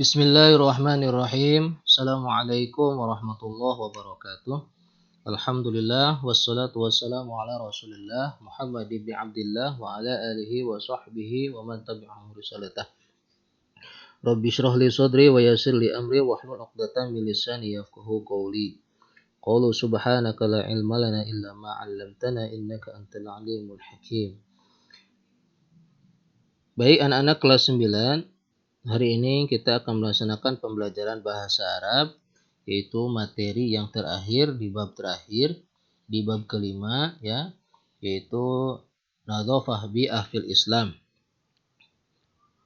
Bismillahirrahmanirrahim. Assalamualaikum warahmatullahi wabarakatuh. Alhamdulillah wassalatu wassalamu ala Rasulillah Muhammad ibn Abdullah wa ala alihi wa sahbihi wa man tabi'ahum risalatah. Rabbi shrah li sadri wa yassir li amri wahlul 'uqdatam min lisani yafqahu qawli. Qalu subhanaka la ilma lana illa ma 'allamtana innaka antal alimul hakim. Baik anak-anak kelas 9, hari ini kita akan melaksanakan pembelajaran bahasa Arab, yaitu materi yang terakhir di bab terakhir, di bab kelima, ya, yaitu nadhafah bi'ah fil Islam.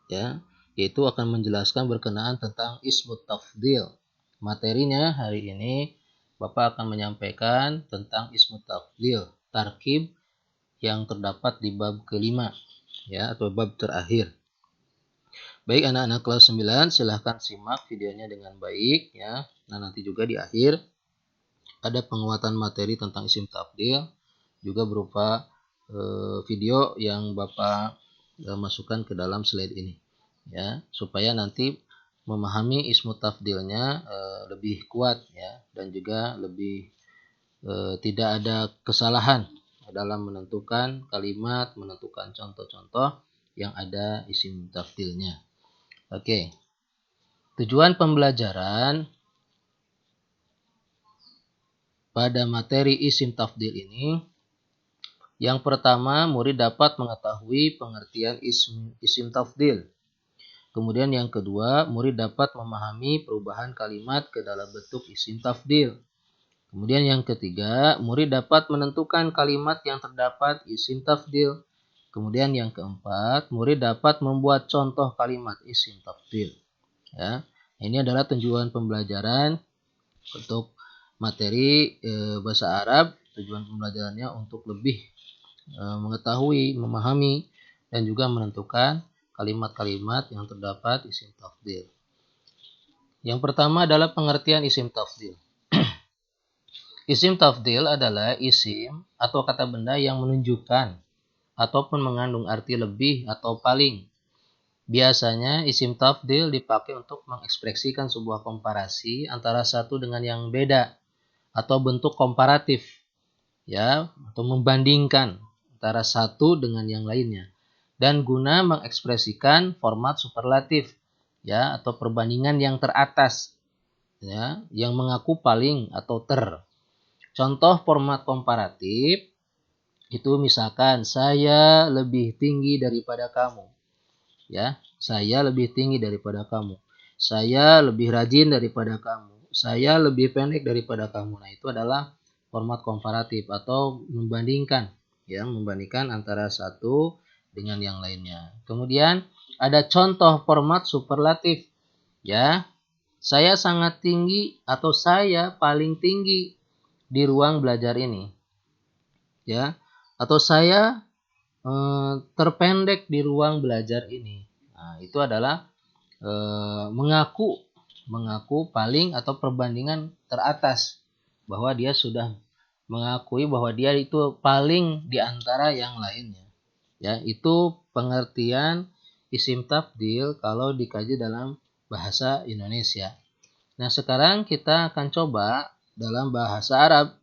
Ya, yaitu akan menjelaskan berkenaan tentang ismut tafdil. Materinya hari ini Bapak akan menyampaikan tentang ismut tafdil, tarkib yang terdapat di bab kelima, ya, atau bab terakhir. Baik anak-anak kelas 9, silahkan simak videonya dengan baik, ya. Nah, nanti juga di akhir ada penguatan materi tentang isim tafdil, juga berupa video yang Bapak masukkan ke dalam slide ini, ya, supaya nanti memahami ismu tafdilnya lebih kuat, ya, dan juga lebih tidak ada kesalahan dalam menentukan kalimat, menentukan contoh-contoh yang ada isim tafdilnya. Oke. Tujuan pembelajaran pada materi isim tafdil ini, yang pertama, murid dapat mengetahui pengertian isim tafdil. Kemudian yang kedua, murid dapat memahami perubahan kalimat ke dalam bentuk isim tafdil. Kemudian yang ketiga, murid dapat menentukan kalimat yang terdapat isim tafdil. Kemudian yang keempat, murid dapat membuat contoh kalimat isim tafdil. Ya, ini adalah tujuan pembelajaran untuk materi bahasa Arab. Tujuan pembelajarannya untuk lebih mengetahui, memahami, dan juga menentukan kalimat-kalimat yang terdapat isim tafdil. Yang pertama adalah pengertian isim tafdil. Isim tafdil adalah isim atau kata benda yang menunjukkan ataupun mengandung arti lebih atau paling. Biasanya isim tafdil dipakai untuk mengekspresikan sebuah komparasi antara satu dengan yang beda atau bentuk komparatif, ya, atau membandingkan antara satu dengan yang lainnya, dan guna mengekspresikan format superlatif, ya, atau perbandingan yang teratas, ya, yang mengaku paling atau ter. Contoh format komparatif itu misalkan saya lebih tinggi daripada kamu. Ya, saya lebih tinggi daripada kamu. Saya lebih rajin daripada kamu. Saya lebih pendek daripada kamu. Nah, itu adalah format komparatif atau membandingkan, ya, membandingkan antara satu dengan yang lainnya. Kemudian ada contoh format superlatif. Ya, saya sangat tinggi atau saya paling tinggi di ruang belajar ini, ya, atau saya terpendek di ruang belajar ini. Nah, itu adalah mengaku paling atau perbandingan teratas, bahwa dia sudah mengakui bahwa dia itu paling di antara yang lainnya. Ya, itu pengertian isim tafdil kalau dikaji dalam bahasa Indonesia. Nah, sekarang kita akan coba dalam bahasa Arab.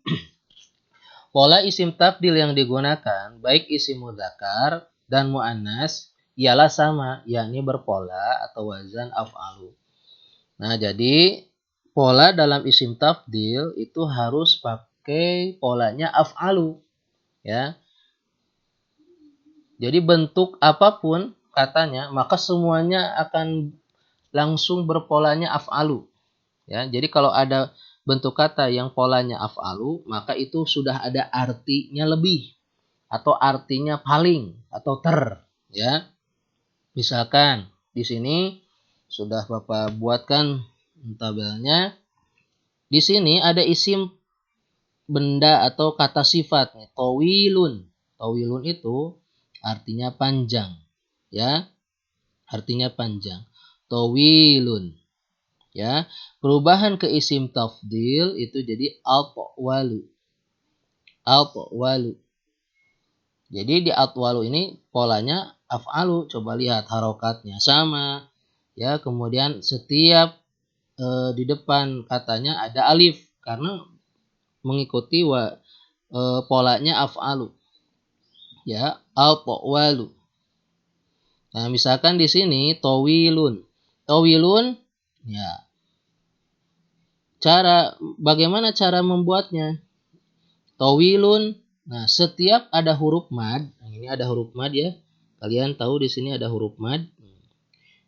Pola isim tafdil yang digunakan, baik isim mudzakkar dan muannas, ialah sama, yakni berpola atau wazan af'alu. Nah, jadi pola dalam isim tafdil itu harus pakai polanya af'alu, ya. Jadi bentuk apapun katanya, maka semuanya akan langsung berpolanya af'alu. Ya, jadi kalau ada bentuk kata yang polanya af'alu, maka itu sudah ada artinya lebih atau artinya paling atau ter, ya. Misalkan di sini sudah Bapak buatkan tabelnya. Di sini ada isim benda atau kata sifat, tawilun. Tawilun itu artinya panjang, ya. Artinya panjang. Tawilun. Ya, perubahan ke isim tafdil itu jadi atwalu. Atwalu. Jadi di atwalu ini polanya af'alu. Coba lihat harokatnya sama, Ya, kemudian setiap di depan katanya ada alif karena mengikuti polanya af'alu. Ya, al-tawwalu. Nah, misalkan di sini tawilun. Tawilun, ya. Bagaimana cara membuatnya? Tawilun. Nah, setiap ada huruf mad, nah ini ada huruf mad ya. Kalian tahu di sini ada huruf mad.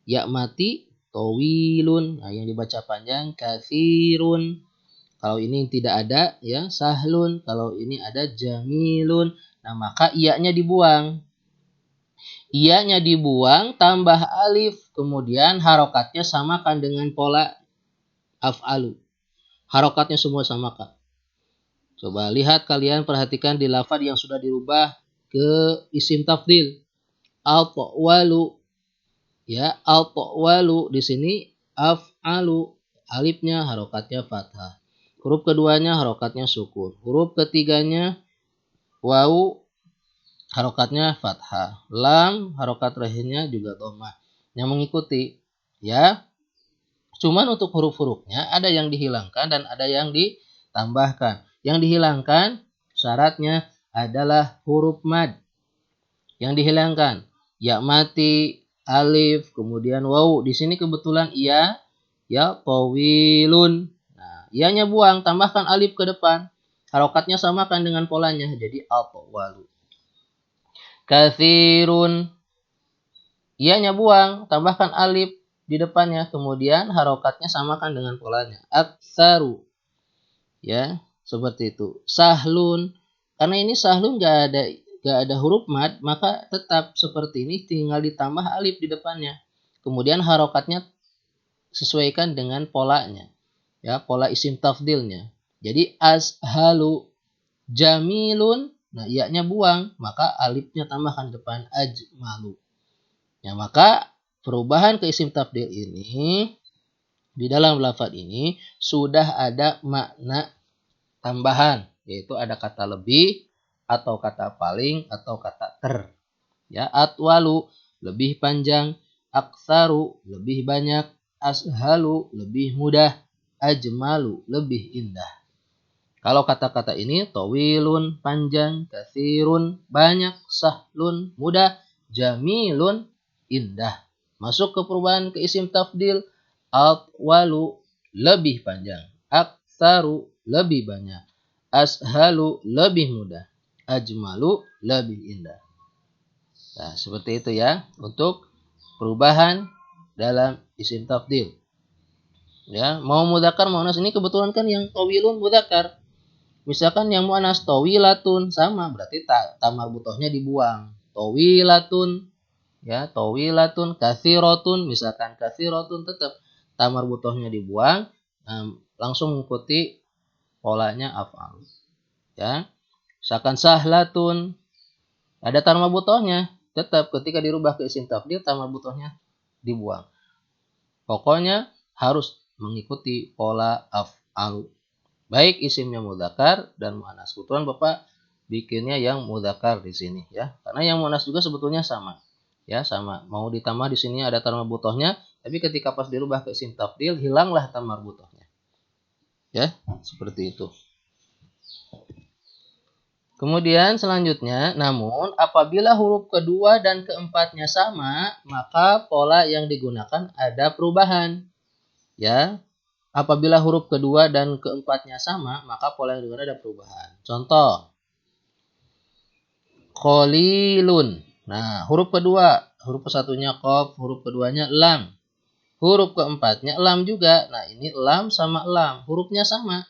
Ya mati tawilun. Nah, yang dibaca panjang katsirun. Kalau ini tidak ada ya sahlun. Kalau ini ada jamilun. Nah, maka iyanya dibuang. Iyanya dibuang tambah alif. Kemudian harokatnya samakan dengan pola af'alu. Harokatnya semua samakan. Coba lihat kalian perhatikan di lafaz yang sudah dirubah ke isim tafdil. Al-tawwalu. Ya, al-tawwalu di sini af'alu. Alifnya harokatnya fathah. Huruf keduanya harokatnya sukun. Huruf ketiganya wawu harokatnya fathah. Lam harokat terakhirnya juga dhammah. Yang mengikuti ya. Cuman untuk huruf-hurufnya ada yang dihilangkan dan ada yang ditambahkan. Yang dihilangkan syaratnya adalah huruf mad. Yang dihilangkan ya mati, alif, kemudian wawu. Di sini kebetulan iya, ya tawilun. Nah, iyanya buang, tambahkan alif ke depan. Harokatnya samakan dengan polanya, jadi al-tawwalu. Katsirun. Iyanya buang, tambahkan alif di depannya, kemudian harokatnya samakan dengan polanya. Aktsaru. Ya, seperti itu. Sahlun. Karena ini sahlun gak ada huruf mad, maka tetap seperti ini tinggal ditambah alif di depannya. Kemudian harokatnya sesuaikan dengan polanya. Ya, pola isim tafdilnya. Jadi ashalu jamilun. Nah, iyanya buang, maka alifnya tambahkan depan ajmalu. Ya, maka perubahan ke isim tafdil ini di dalam lafaz ini sudah ada makna tambahan, yaitu ada kata lebih atau kata paling atau kata ter. Ya, atwalu lebih panjang, aksaru lebih banyak, ashalu lebih mudah, ajmalu lebih indah. Kalau kata-kata ini tawilun panjang, katsirun banyak, sahlun mudah, jamilun indah. Masuk ke perubahan ke isim tafdil, atwalu lebih panjang, aksaru lebih banyak, ashalu lebih mudah, ajmalu lebih indah. Nah, seperti itu ya untuk perubahan dalam isim tafdil. Ya, mau mudzakkar mau muannas ini kebetulan kan yang tawilun mudzakkar. Misalkan yang muannas tawilatun sama berarti tamar butohnya dibuang. Tawilatun ya, tawilatun, katsiratun misalkan katsiratun tetap tamar butohnya dibuang, langsung mengikuti polanya af'al. Ya. Misalkan sahlatun ada tamar butohnya, tetap ketika dirubah ke isim tafdil tamar butohnya dibuang. Pokoknya harus mengikuti pola af'al. Baik isimnya mudzakkar dan muannas. Kebetulan Bapak bikinnya yang mudzakkar di sini ya. Karena yang muannas juga sebetulnya sama. Ya, sama. Mau ditambah di sini ada tamar butohnya, tapi ketika pas dirubah ke isim tafdil hilanglah tamar butohnya. Ya, seperti itu. Kemudian selanjutnya, namun apabila huruf kedua dan keempatnya sama, maka pola yang digunakan ada perubahan. Ya, apabila huruf kedua dan keempatnya sama, maka pola yang digunakan ada perubahan. Contoh, qalilun. Nah, huruf kedua, huruf satunya qaf, huruf keduanya lam. Huruf keempatnya lam juga. Nah, ini lam sama lam, hurufnya sama.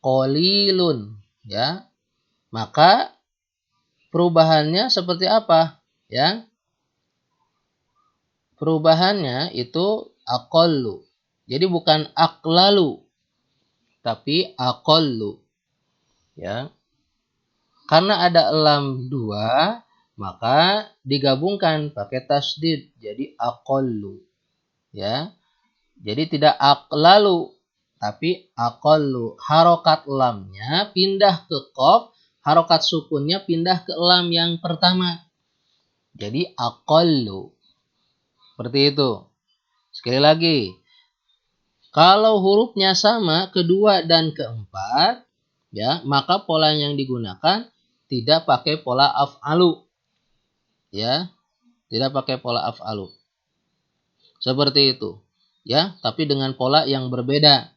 Qalilun, ya. Maka perubahannya seperti apa? Ya. Perubahannya itu aqallu. Jadi bukan aqlalu, tapi aqallu. Ya. Karena ada lam dua, maka digabungkan pakai tasdid jadi aqallu. Ya. Jadi tidak aqlalu, tapi aqallu. Harokat lamnya pindah ke qaf, harokat sukunnya pindah ke lam yang pertama. Jadi aqallu. Seperti itu. Sekali lagi, kalau hurufnya sama kedua dan keempat, ya, maka pola yang digunakan tidak pakai pola af'alu. Ya, tidak pakai pola af'alu. Seperti itu. Ya, tapi dengan pola yang berbeda.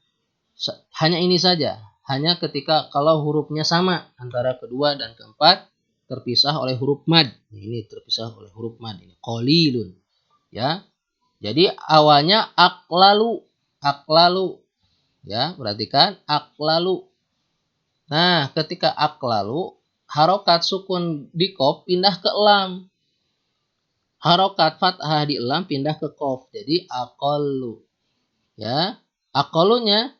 Hanya ini saja. Hanya ketika kalau hurufnya sama antara kedua dan keempat terpisah oleh huruf mad. Ini terpisah oleh huruf mad ini. Qalilun. Ya. Jadi awalnya aklalu, aklalu. Ya, perhatikan aklalu. Nah, ketika aklalu, harokat sukun di qaf pindah ke lam. Harokat fathah di lam pindah ke qaf. Jadi aqallu. Ya, aqallunya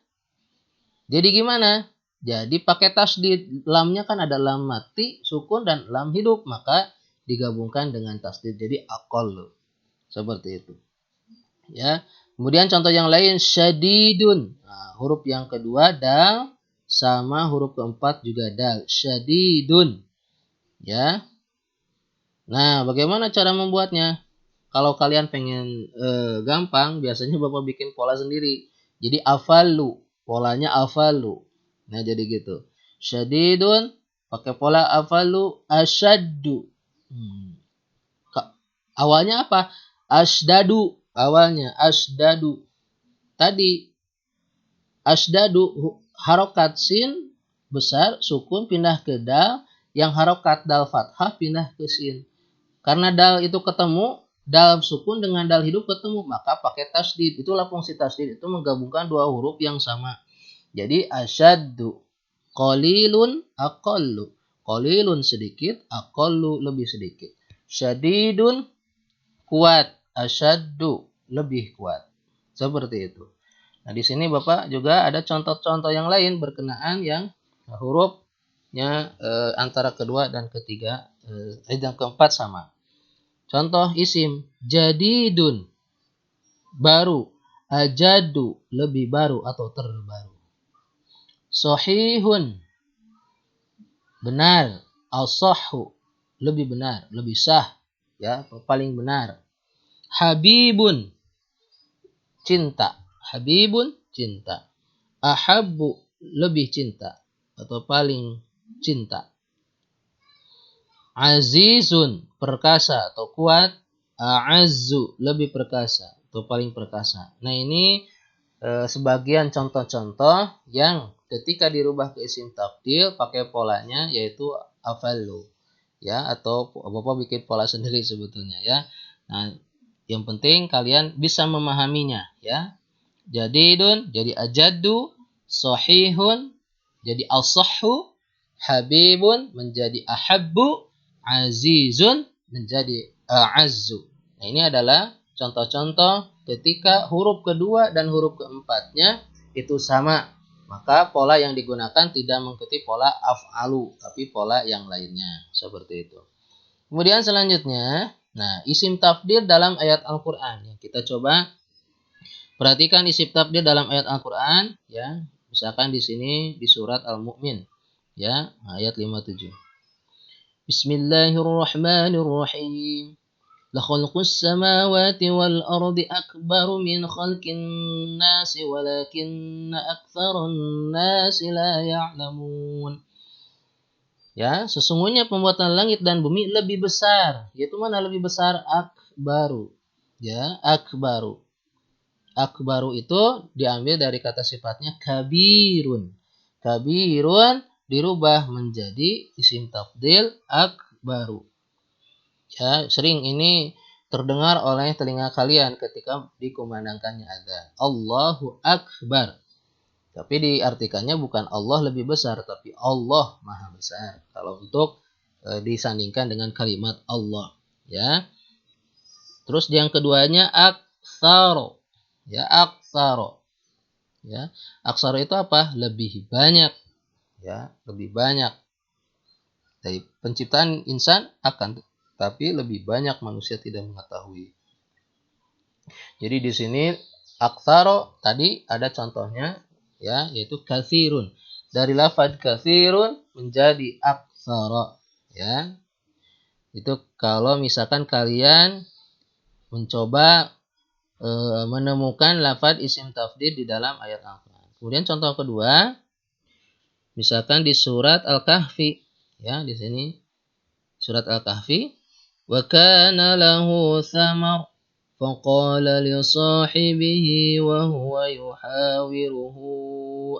jadi gimana? Jadi pakai tasdid. Lamnya kan ada lam mati, sukun dan lam hidup, maka digabungkan dengan tasdid. Jadi aqallu. Seperti itu. Ya. Kemudian contoh yang lain syadidun. Nah, huruf yang kedua dal sama huruf keempat juga dal. Syadidun. Ya. Nah, bagaimana cara membuatnya? Kalau kalian pengen gampang, biasanya Bapak bikin pola sendiri. Jadi afalu, polanya afalu. Nah, jadi gitu. Syadidun pakai pola afalu, asyaddu. Awalnya apa? Asdadu. Awalnya asdadu. Tadi asdadu harokat sin besar, sukun pindah ke dal, yang harokat dal fathah pindah ke sin. Karena dal itu ketemu, dal sukun dengan dal hidup ketemu, maka pakai tasdid. Itulah fungsi tasdid, itu menggabungkan dua huruf yang sama. Jadi asyaddu, qalilun, aqallu. Qalilun sedikit, aqallu lebih sedikit. Syadidun kuat, asyaddu lebih kuat. Seperti itu. Nah, di sini Bapak juga ada contoh-contoh yang lain berkenaan yang hurufnya antara kedua dan ketiga, dan keempat sama. Contoh isim jadidun, baru, ajadu lebih baru atau terbaru. Sahihun, benar, as-sahhu lebih benar, lebih sah, ya, paling benar. Habibun, cinta, habibun cinta. Ahabbu lebih cinta atau paling cinta. Azizun perkasa atau kuat. A'azzu lebih perkasa atau paling perkasa. Nah, ini sebagian contoh-contoh yang ketika dirubah ke isim tafdil pakai polanya yaitu afallu, ya, atau Bapak bikin pola sendiri sebetulnya, ya. Nah, yang penting kalian bisa memahaminya, ya. Jadidun jadi ajaddu, sahihun jadi as-sahhu, habibun menjadi ahabbu, azizun menjadi a'azzu. Nah, ini adalah contoh-contoh ketika huruf kedua dan huruf keempatnya itu sama. Maka pola yang digunakan tidak mengikuti pola af'alu, tapi pola yang lainnya. Seperti itu. Kemudian selanjutnya, nah, isim tafdil dalam ayat Al-Quran. Kita coba perhatikan isim tafdil dalam ayat Al-Quran. Ya, misalkan di sini di surat Al-Mu'min. Ya, ayat 57. Bismillahirrahmanirrahim. لخلق السماوات والأرض أكبر من خلق الناس ولكن أكثر الناس لا يعلمون. Ya, sesungguhnya pembuatan langit dan bumi lebih besar. Yaitu mana lebih besar? Akbaru. Ya, akbaru. Akbaru itu diambil dari kata sifatnya kabirun. Kabirun dirubah menjadi isim tafdil akbaru. Ya, sering ini terdengar oleh telinga kalian ketika dikumandangkannya adzan. Allahu Akbar. Tapi diartikannya bukan Allah lebih besar, tapi Allah Maha Besar. Kalau untuk disandingkan dengan kalimat Allah, ya. Terus yang keduanya aktsaro. Ya, aktsaro. Ya, aksaro itu apa? Lebih banyak. Ya, lebih banyak. Dari penciptaan insan akan, tapi lebih banyak manusia tidak mengetahui. Jadi di sini aktsaro tadi ada contohnya, ya, yaitu katsirun. Dari lafaz katsirun menjadi aktsara, ya. Itu kalau misalkan kalian mencoba menemukan lafaz isim tafdil di dalam ayat Al-Qur'an. Kemudian contoh kedua, misalkan di surat Al-Kahfi, ya, di sini surat Al-Kahfi, wa kana lahu thamar faqala li sahibihi wa huwa yuhawiruhu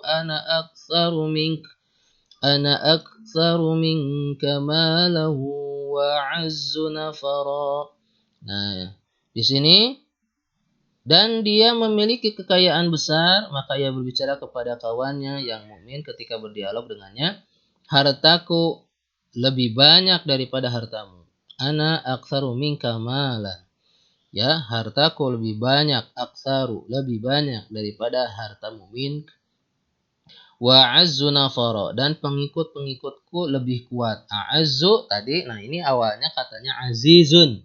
ana aktsaru minka malahu wa azzu nafara. Nah, di sini dan dia memiliki kekayaan besar, maka ia berbicara kepada kawannya yang mukmin ketika berdialog dengannya, hartaku lebih banyak daripada hartamu. Ana aktsaru minka malan. Ya, hartaku lebih banyak, aktsaru lebih banyak daripada hartamu min. Wa azzu nafara, dan pengikut-pengikutku lebih kuat. A'azzu tadi, nah ini awalnya katanya azizun.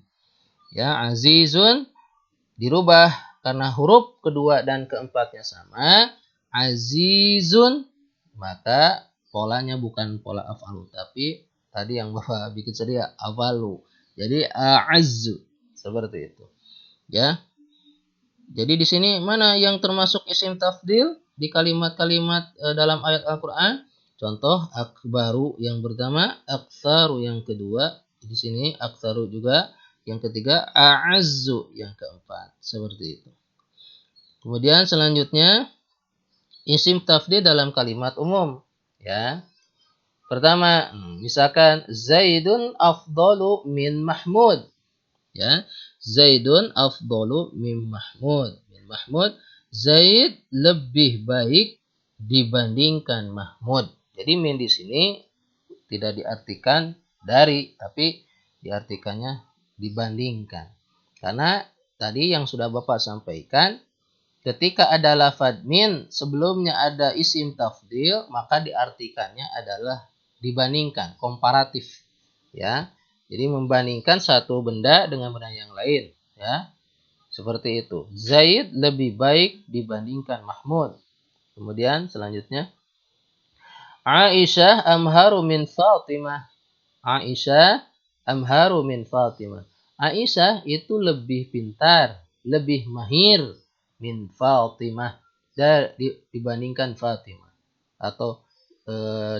Ya, azizun dirubah karena huruf kedua dan keempatnya sama, azizun, maka polanya bukan pola afalu, tapi tadi yang Bapak bikin sedia afalu. Jadi a'azzu, seperti itu. Ya. Jadi di sini mana yang termasuk isim tafdil di kalimat-kalimat dalam ayat Al-Qur'an? Contoh akbaru yang pertama, aktsaru yang kedua, di sini aktsaru juga. Yang ketiga, a'azzu yang keempat. Seperti itu. Kemudian selanjutnya, isim tafdil dalam kalimat umum. Ya. Pertama, misalkan Zaidun afdalu min Mahmud. Ya. Zaidun afdalu min Mahmud. Min Mahmud, Zaid lebih baik dibandingkan Mahmud. Jadi min di sini tidak diartikan dari, tapi diartikannya dibandingkan. Karena tadi yang sudah Bapak sampaikan, ketika ada lafadz min sebelumnya ada isim tafdil, maka diartikannya adalah dibandingkan, komparatif. Ya. Jadi membandingkan satu benda dengan benda yang lain, ya. Seperti itu. Zaid lebih baik dibandingkan Mahmud. Kemudian selanjutnya, Aisyah amharu min Fatimah. Aisyah amharu min Fatimah. Aisyah itu lebih pintar, lebih mahir min Fatimah dibandingkan Fatimah, atau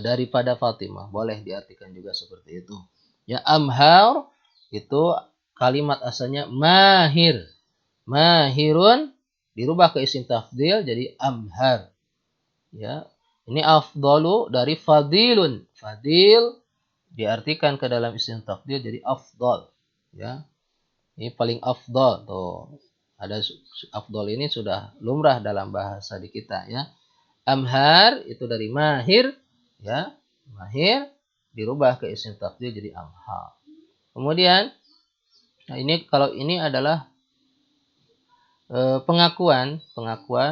daripada Fatimah. Boleh diartikan juga seperti itu. Ya, amhar itu kalimat asalnya mahir. Mahirun dirubah ke isim tafdil jadi amhar. Ya. Ini afdalu dari fadilun. Fadil diartikan ke dalam isim tafdil jadi afdal, ya. Ini paling afdal tuh. Ada afdal ini sudah lumrah dalam bahasa di kita, ya. Amhar itu dari mahir, ya. Mahir dirubah ke isim tafdil jadi amhar. Kemudian nah ini kalau ini adalah pengakuan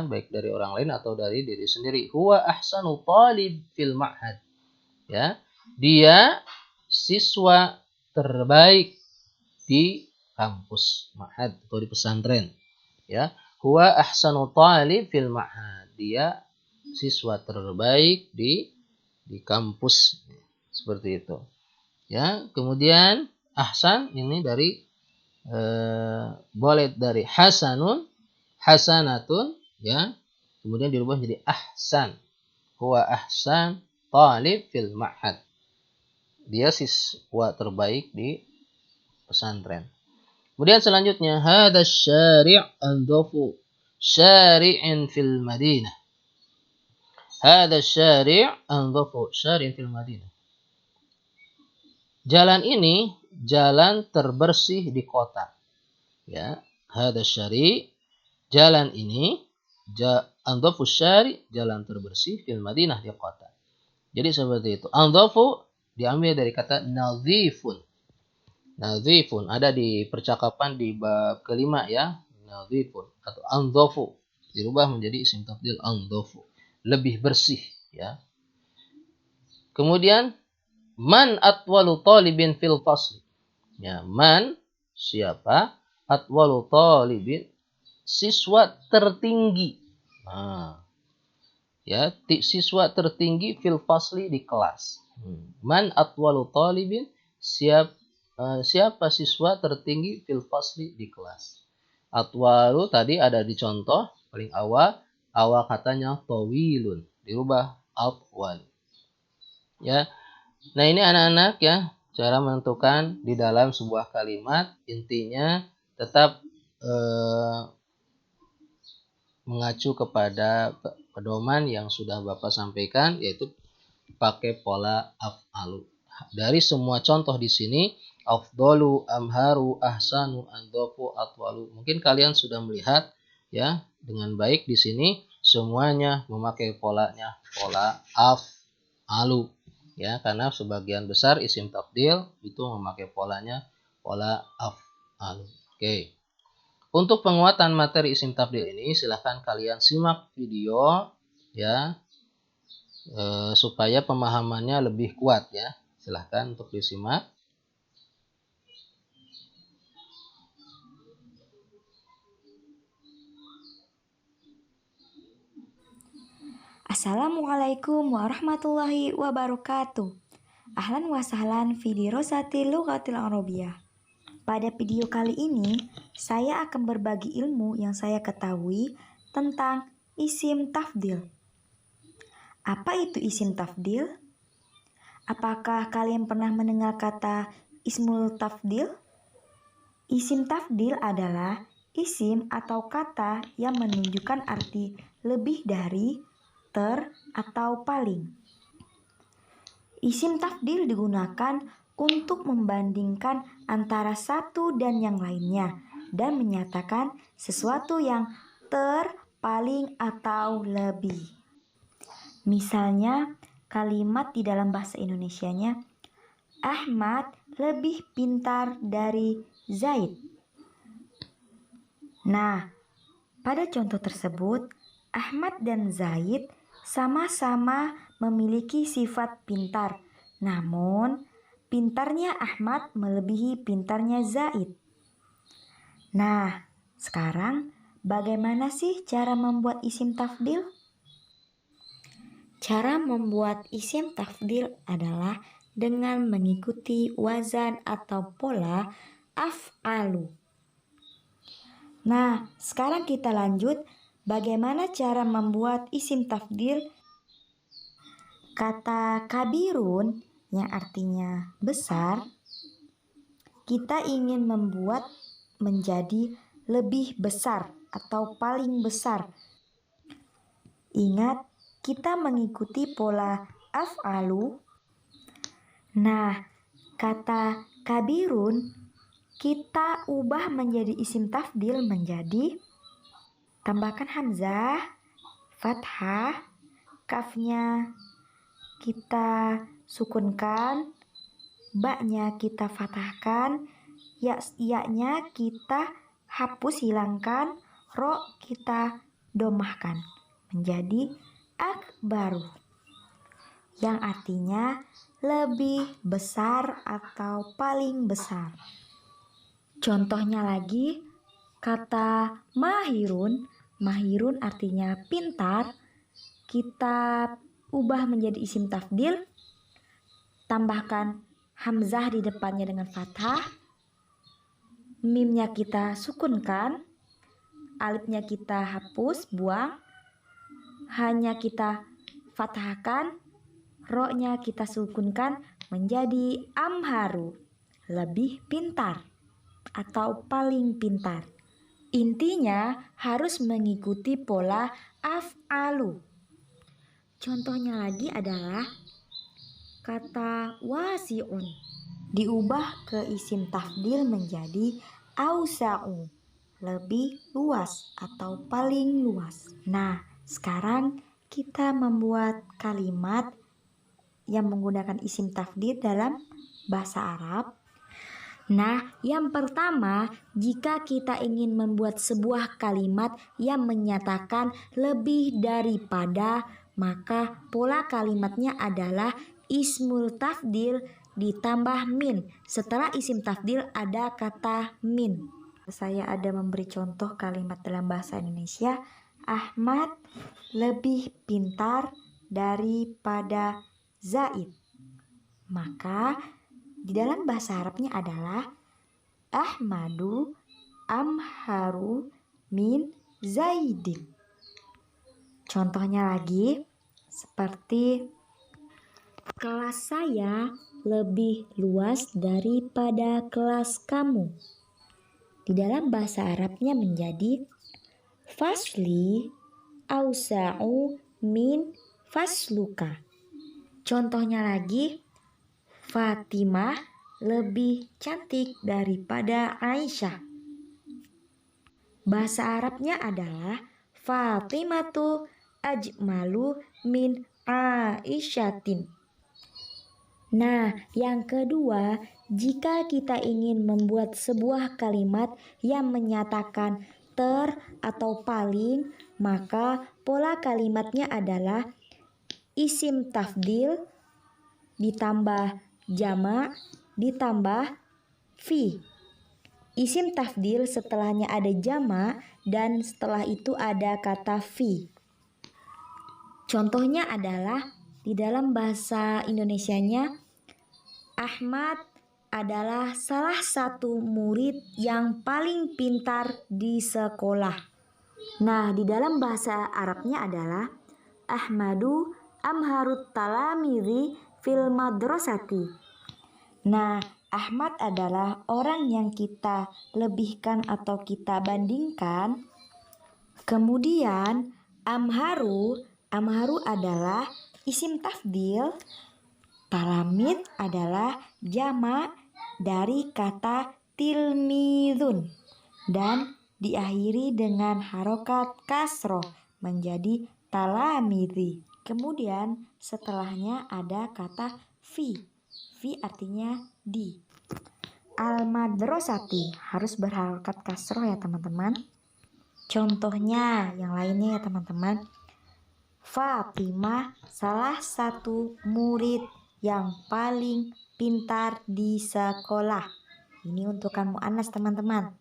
baik dari orang lain atau dari diri sendiri. Huwa ahsanu talib fil ma'had. Ya. Dia siswa terbaik di kampus ma'had atau di pesantren. Ya. Huwa ahsanu talib fil ma'had. Dia siswa terbaik di kampus. Seperti itu. Ya, kemudian ahsan ini dari boleh dari hasanun, hasanatun, ya. Kemudian dirubah jadi ahsan. Huwa ahsan talib fil ma'had. Dia siswa terbaik di pesantren. Kemudian selanjutnya, hadha syari' andafu syari'in fil Madinah. Hadha syari' andafu syari'in fil Madinah. Jalan ini jalan terbersih di kota. Ya, hadha syari', jalan ini, andafu syari', jalan terbersih fil Madinah, di kota. Jadi seperti itu. Andafu diambil dari kata nadhifun. Nadhifun ada di percakapan di bab kelima, ya. Nadhifun atau andafu dirubah menjadi isim tafdil andafu, lebih bersih, ya. Kemudian man atwalu talibin fil fasli. Ya, man siapa? Atwalu talibin siswa tertinggi. Nah, ya, siswa tertinggi fil fasli di kelas. Man atwalu talibin siapa siswa tertinggi fil fasli di kelas. Atwalu tadi ada di contoh paling awal katanya tawilun, dirubah atwal. Ya. Nah, ini anak-anak ya, cara menentukan di dalam sebuah kalimat, intinya tetap mengacu kepada pedoman yang sudah Bapak sampaikan, yaitu pakai pola af'alu. Dari semua contoh di sini, afdolu, amharu, ahsanu, andofu, atwalu. Mungkin kalian sudah melihat ya dengan baik di sini semuanya memakai polanya pola af'alu. Ya, karena sebagian besar isim tafdil itu memakai polanya pola af'alu. Oke. Untuk penguatan materi isim tafdil ini silahkan kalian simak video ya supaya pemahamannya lebih kuat ya. Silahkan untuk disimak. Assalamualaikum warahmatullahi wabarakatuh. Ahlan wa sahlan fi dirasati lughatil Arabiyah. Pada video kali ini, saya akan berbagi ilmu yang saya ketahui tentang isim tafdil. Apa itu isim tafdil? Apakah kalian pernah mendengar kata ismul tafdil? Isim tafdil adalah isim atau kata yang menunjukkan arti lebih dari, ter, atau paling. Isim tafdil digunakan untuk membandingkan antara satu dan yang lainnya dan menyatakan sesuatu yang ter, paling, atau lebih. Misalnya, kalimat di dalam bahasa Indonesianya, Ahmad lebih pintar dari Zaid. Nah, pada contoh tersebut, Ahmad dan Zaid sama-sama memiliki sifat pintar. Namun, pintarnya Ahmad melebihi pintarnya Zaid. Nah, sekarang bagaimana sih cara membuat isim tafdil? Cara membuat isim tafdil adalah dengan mengikuti wazan atau pola af'alu. Nah, sekarang kita lanjut bagaimana cara membuat isim tafdil. Kata kabirun yang artinya besar, kita ingin membuat menjadi lebih besar atau paling besar. Ingat, kita mengikuti pola af'alu. Nah, kata kabirun kita ubah menjadi isim tafdil menjadi tambahkan hamzah, fathah, kafnya kita sukunkan, baknya kita fathahkan, ya-nya kita hapus hilangkan, ro kita domahkan menjadi akbaru yang artinya lebih besar atau paling besar. Contohnya lagi, kata mahirun, mahirun artinya pintar, kita ubah menjadi isim tafdil, tambahkan hamzah di depannya dengan fathah, mimnya kita sukunkan, alifnya kita hapus, buang, hanya kita fathahkan, ro-nya kita sukunkan menjadi amharu, lebih pintar atau paling pintar. Intinya harus mengikuti pola af'alu. Contohnya lagi adalah kata wasi'un diubah ke isim tafdil menjadi ausa'u, lebih luas atau paling luas. Nah, sekarang kita membuat kalimat yang menggunakan isim tafdil dalam bahasa Arab. Nah, yang pertama, jika kita ingin membuat sebuah kalimat yang menyatakan lebih daripada, maka pola kalimatnya adalah ismul tafdil ditambah min. Setelah isim tafdil ada kata min. Saya ada memberi contoh kalimat dalam bahasa Indonesia. Ahmad lebih pintar daripada Zaid. Maka di dalam bahasa Arabnya adalah Ahmadu amharu min Zaidin. Contohnya lagi seperti kelas saya lebih luas daripada kelas kamu. Di dalam bahasa Arabnya menjadi fasli ausa'u min fasluka. Contohnya lagi, Fatimah lebih cantik daripada Aisyah. Bahasa Arabnya adalah Fatimatu ajmalu min Aisyatin. Nah, yang kedua, jika kita ingin membuat sebuah kalimat yang menyatakan ter atau paling, maka pola kalimatnya adalah isim tafdil ditambah jamak ditambah fi. Isim tafdil setelahnya ada jamak dan setelah itu ada kata fi. Contohnya adalah di dalam bahasa Indonesianya, Ahmad adalah salah satu murid yang paling pintar di sekolah. Nah, di dalam bahasa Arabnya adalah Ahmadu amharut talamidhi fil madrasati. Nah, Ahmad adalah orang yang kita lebihkan atau kita bandingkan. Kemudian amharu adalah isim tafdil, talamid adalah jamak dari kata tilmidun dan diakhiri dengan harokat kasroh menjadi talamidhi. Kemudian setelahnya ada kata fi. Fi artinya di. Al-madrasati harus berharokat kasroh ya teman-teman. Contohnya yang lainnya ya teman-teman. Fatimah salah satu murid yang paling pintar di sekolah. Ini untuk muannas teman-teman.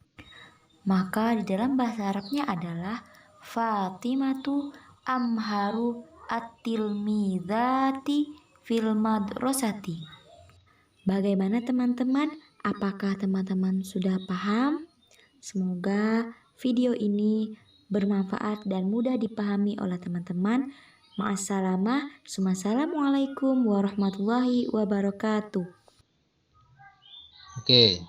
Maka di dalam bahasa Arabnya adalah Fatimatu amharu at-tilmidati fil madrasati. Bagaimana teman-teman? Apakah teman-teman sudah paham? Semoga video ini bermanfaat dan mudah dipahami oleh teman-teman. Ma'assalamah. Assalamualaikum warahmatullahi wabarakatuh. Oke.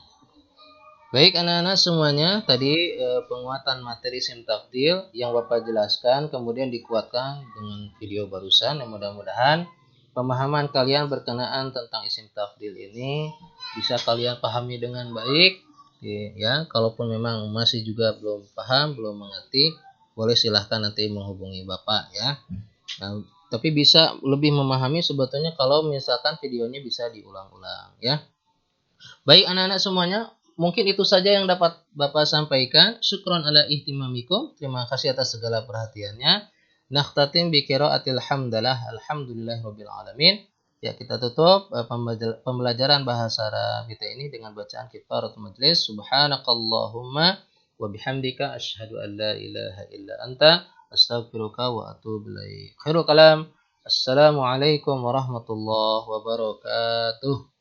Baik anak-anak semuanya, tadi penguatan materi isim tafdil yang Bapak jelaskan kemudian dikuatkan dengan video barusan, yang mudah-mudahan pemahaman kalian berkenaan tentang isim tafdil ini bisa kalian pahami dengan baik. Ya, kalaupun memang masih juga belum paham, belum mengerti, boleh silahkan nanti menghubungi Bapak ya. Nah, tapi bisa lebih memahami sebetulnya kalau misalkan videonya bisa diulang-ulang ya. Baik anak-anak semuanya, mungkin itu saja yang dapat Bapak sampaikan. Syukron ala ihtimamikum. Terima kasih atas segala perhatiannya. Nakhtatim bi qiraatil hamdalah alhamdulillahirabbil alamin. Ya, kita tutup pembelajaran bahasa Arab kita ini dengan bacaan kifaratul majlis. Subhanakallahumma wa bihamdika asyhadu an la ilaha illa anta astaghfiruka wa atubu ilaik. Khairul kalam. Assalamualaikum warahmatullahi wabarakatuh.